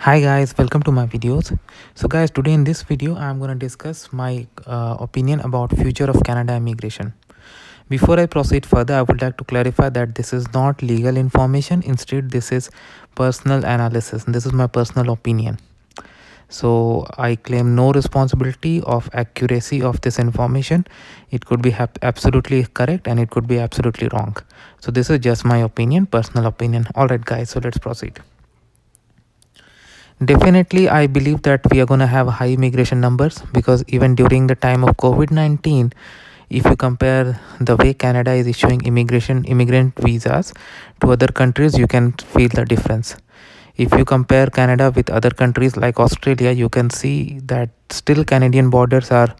Hi guys, welcome to my videos. So guys, today in this video I'm going to discuss my opinion about future of Canada immigration. Before I proceed further, I would like to clarify that this is not legal information. Instead, this is personal analysis. This is my personal opinion. So I claim no responsibility of accuracy of this information. It could be absolutely correct and it could be absolutely wrong. So this is just my opinion, personal opinion. All right guys, so let's proceed. Definitely, I believe that we are going to have high immigration numbers because even during the time of COVID-19, if you compare the way Canada is issuing immigrant visas to other countries, you can feel the difference. If you compare Canada with other countries like Australia, you can see that still Canadian borders are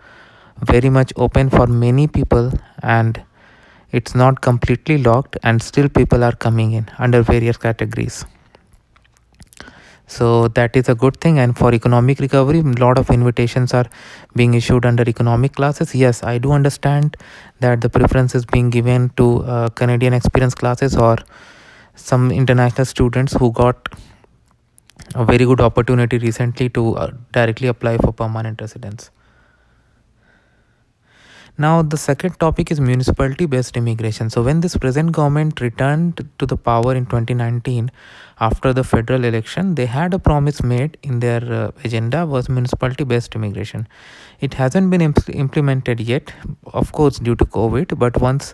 very much open for many people and it's not completely locked, and still people are coming in under various categories. So that is a good thing. And for economic recovery, a lot of invitations are being issued under economic classes. Yes, I do understand that the preference is being given to Canadian experience classes or some international students who got a very good opportunity recently to directly apply for permanent residence. Now, the second topic is municipality based immigration. So, when this present government returned to the power in 2019 after the federal election, they had a promise made in their agenda was municipality based immigration. It hasn't been implemented yet, of course, due to COVID, but once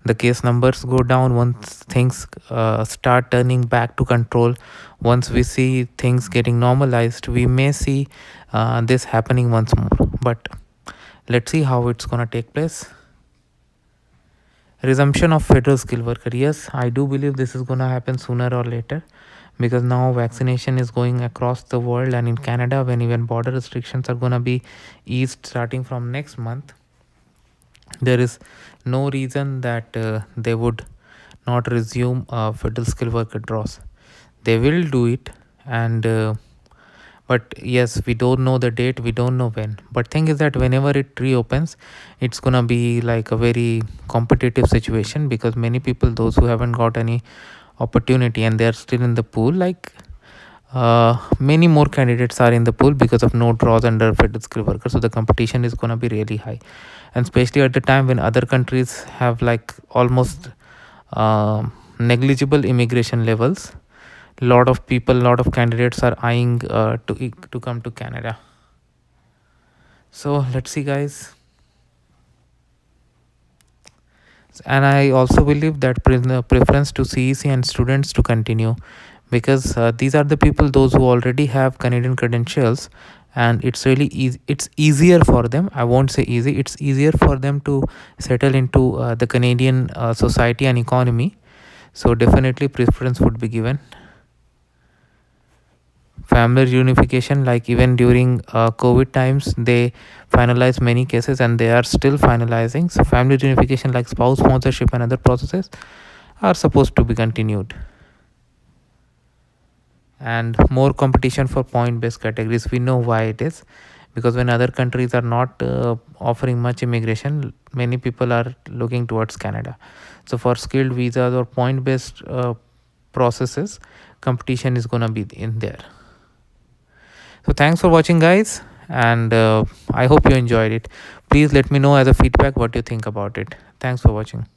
the case numbers go down, once things start turning back to control, once we see things getting normalized, we may see this happening once more. But let's see how it's gonna take place. Resumption of federal skilled worker. Yes, I do believe this is gonna happen sooner or later because now vaccination is going across the world, and in Canada, when even border restrictions are gonna be eased starting from next month, there is no reason that they would not resume federal skilled worker draws. They will do it, and but yes, we don't know the date, we don't know when. But thing is that whenever it reopens, it's gonna be like a very competitive situation because many people, those who haven't got any opportunity and they're still in the pool, like many more candidates are in the pool because of no draws under federal skilled worker. So the competition is gonna be really high, and especially at the time when other countries have like almost negligible immigration levels. Lot of people, lot of candidates are eyeing to come to Canada. So let's see guys. And I also believe that preference to CEC and students to continue because these are the people, those who already have Canadian credentials, and it's really easy, it's easier for them, I won't say easy, it's easier for them to settle into the Canadian society and economy. So definitely preference would be given. Family reunification, like even during COVID times, they finalized many cases and they are still finalizing. So family reunification like spouse sponsorship and other processes are supposed to be continued. And more competition for point based categories, we know why it is, because when other countries are not offering much immigration, many people are looking towards Canada. So for skilled visas or point based processes, competition is going to be in there. So thanks for watching guys, and I hope you enjoyed it. Please let me know as a feedback what you think about it. Thanks for watching.